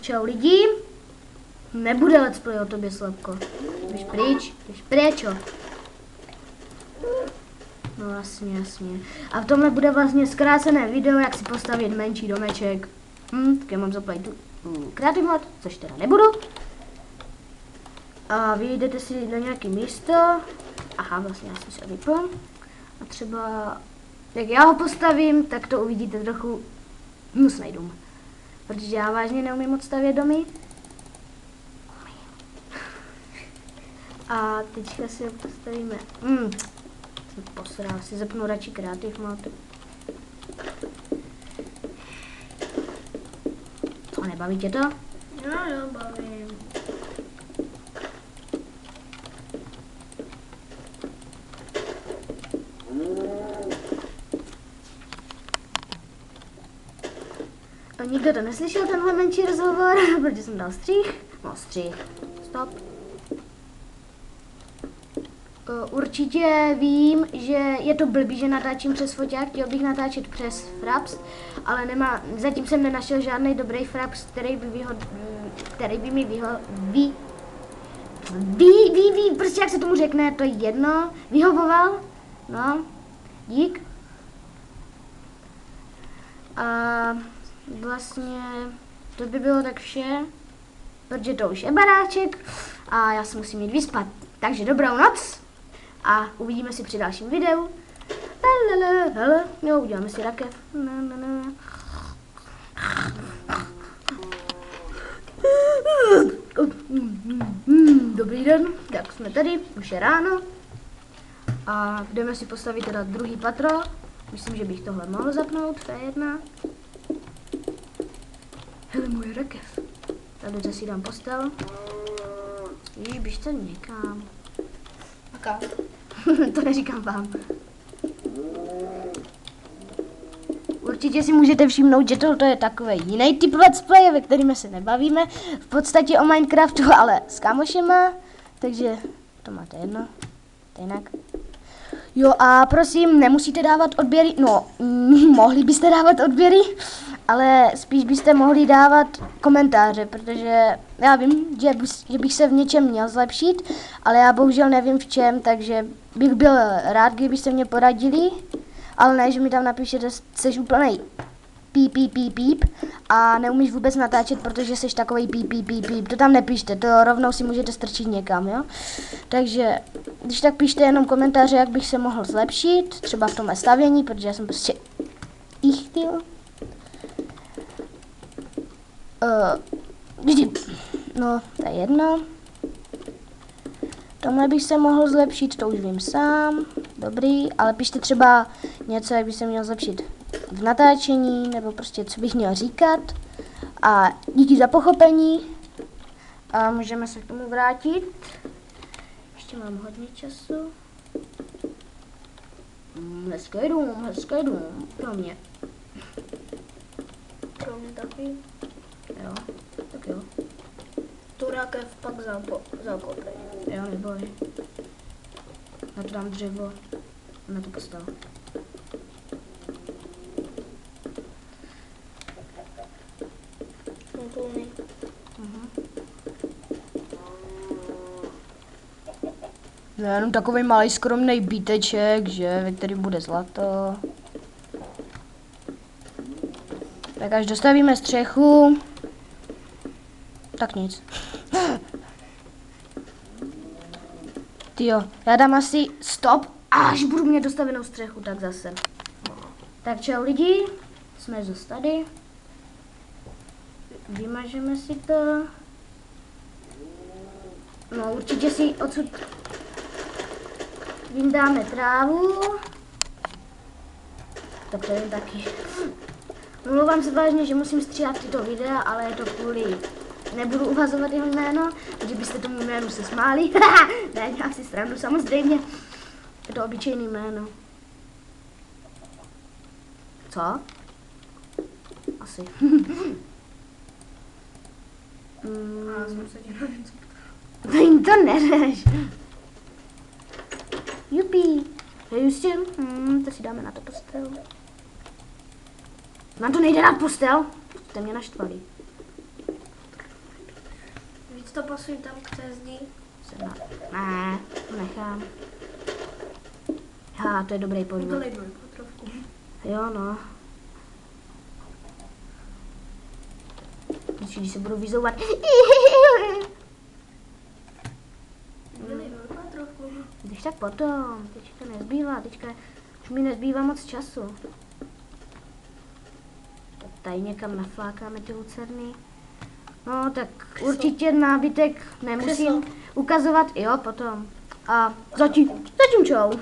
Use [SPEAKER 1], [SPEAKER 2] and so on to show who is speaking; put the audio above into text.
[SPEAKER 1] Čau lidi. Nebude let's play o tobě, Slepko. Běž pryč, běž pryč, jo. No jasně. A v tomhle bude vlastně zkrácené video, jak si postavit menší domeček. Tak já mám zaplatit tu Creative mod, což teda nebudu. A vy jdete si na nějaké místo. Aha, vlastně já jsem si ho vypl. A třeba, jak já ho postavím, tak to uvidíte trochu hnusnej dům. Protože já vážně neumím moc stavět domy. A teďka si ho postavíme. Jsem posral, si zapnu radši Creative mod. Co, nebaví tě to?
[SPEAKER 2] Jo, bavím.
[SPEAKER 1] A nikdo to neslyšel, tenhle menší rozhovor, protože jsem dal střih. No, střih. Stop. Určitě vím, že je to blbý, že natáčím přes foťák, chtěl bych natáčet přes Fraps, ale zatím jsem nenašel žádný dobrý Fraps, který by mi prostě jak se tomu řekne, to je jedno, vyhovoval, no, dík. A vlastně to by bylo tak vše, protože to už je baráček a já se musím jít vyspat, takže dobrou noc. A uvidíme si při dalším videu. Jo, uděláme si rakev. Dobrý den, tak jsme tady, už je ráno. A jdeme si postavit teda druhý patro. Myslím, že bych tohle mohl zapnout, to je jedna. Hele, moje rakev. Tady si dám postel. Víš, běž se někam.
[SPEAKER 2] Aká?
[SPEAKER 1] To neříkám vám. Určitě si můžete všimnout, že to je takový jiný typ let's play, ve kterým se nebavíme. V podstatě o Minecraftu, ale s kámošema. Takže to máte jedno. To jinak. Jo a prosím, nemusíte dávat odběry. No, mohli byste dávat odběry, ale spíš byste mohli dávat komentáře, protože já vím, že bych se v něčem měl zlepšit, ale já bohužel nevím v čem, takže bych byl rád, kdybyste mě poradili, ale ne, že mi tam napíšete, jsi úplnej píp a neumíš vůbec natáčet, protože jsi takovej píp, to tam nepíšte, to rovnou si můžete strčit někam, jo. Takže když tak píšte jenom komentáře, jak bych se mohl zlepšit, třeba v tomhle stavění, protože já jsem prostě ichtil. No, to je jedno. Tomhle bych se mohl zlepšit, to už vím sám. Dobrý, ale píšte třeba něco, jak bych se měl zlepšit v natáčení, nebo prostě co bych měl říkat. A díky za pochopení. A můžeme se k tomu vrátit. Ještě mám hodně času. Hezký dům, pro mě.
[SPEAKER 2] Pro mě taky.
[SPEAKER 1] Jo, tak jo.
[SPEAKER 2] Tu rakev pak zakopej.
[SPEAKER 1] Jo, neboj. Na to dám dřevo. Na to postavu. Jenom takový malý skromný bíteček, že, ve kterým bude zlato. Tak až dostavíme střechu, tak nic. Tyjo, já dám asi stop, až budu mít dostavenou střechu, tak zase. Tak čau lidi, jsme zase tady. Vymažeme si to. No určitě si odsud vyndáme trávu. Tak to je taky. Mluvám se vážně, že musím stříhat tyto videa, ale je to kvůli... Nebudu uhazovat jeho jméno, protože byste tomu jménu se smáli. Ne, dělám si srandu, samozřejmě. Je to obyčejný jméno. Co? Asi.
[SPEAKER 2] Já jsem se dělal něco.
[SPEAKER 1] To neřeš. Jupí. Hej, Justin. To si dáme na to postel. Na to nejde dát postel. Jste mě naštvali.
[SPEAKER 2] to posuň tam k té zdi.
[SPEAKER 1] Ne, to nechám. To je dobrý podvod.
[SPEAKER 2] Udělej dvojpatrovku.
[SPEAKER 1] Jo, no. Když se budu vyzouvat.
[SPEAKER 2] Udělej dvojpatrovku.
[SPEAKER 1] Když tak potom, teďka nezbývá, už mi nezbývá moc času. Tak tady někam naflákáme ty lucerny. No tak určitě nábytek nemusím ukazovat, jo potom. A zatím čau.